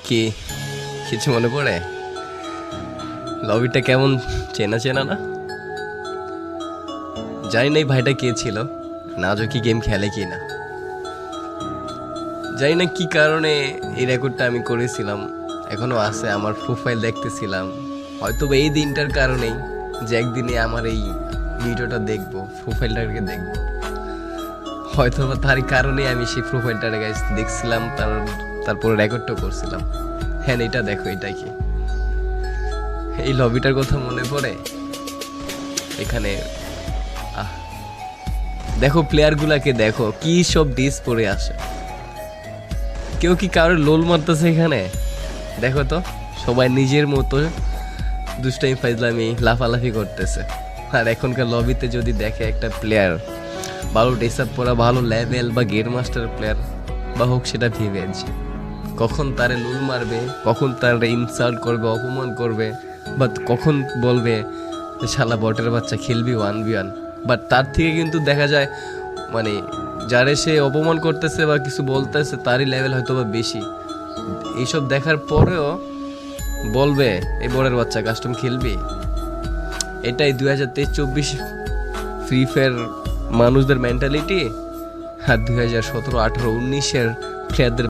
কি কিছু মনে পড়ে? লবিটা কেমন চেনা চেনা না? জানি না এই ভাইটা কে ছিল, নাজো কি গেম খেলে কি না। জানি না কি কারণে এই রেকর্ডটা আমি করেছিলাম, এখনো আছে আমার প্রোফাইল দেখতেছিলাম। হয়তো বা এই দিনটার কারণেই যে একদিনে আমার এই ভিডিওটা দেখবো, প্রোফাইলটাকে দেখবো, হয়তো বা তারই কারণে আমি সেই প্রোফাইলটাকে গাইস দেখছিলাম, তারপরে রেকর্ডটা করছিলাম। হ্যাঁ এটা দেখো, এটা কি এই লবিটার কথা মনে পড়ে? এখানে দেখো প্লেয়ারগুলাকে, দেখো কি সব ডিস পরে আসে। কেউ কি কারোর লোল মারতেছে এখানে? দেখো তো, সবাই নিজের মতো দুষ্টামি ফাইজলামি লাফালাফি করতেছে। আর এখনকার লবিতে যদি দেখে একটা প্লেয়ার ভালো ড্রেস আপ পরা, ভালো লেভেল বা গেম মাস্টার প্লেয়ার বা হোক সেটা ভিভেজ, কখন তারে লুল মারবে, কখন তারে ইনসাল্ট করবে, অপমান করবে, বা কখন বলবে যে শালা বটের বাচ্চা খেলবি 1v1। বাট তার থেকে কিন্তু দেখা যায় মানে যারে সে অপমান করতেছে বা কিছু বলতেছে তারই লেভেল হয়তো বা বেশি। এইসব দেখার পরেও বলবে এই বড়ের বাচ্চা কাস্টম খেলবি। এটাই 2023-24 ফ্রি ফায়ার মানুষদের মেন্টালিটি, আর 2017-18-19-এর প্লেয়ারদের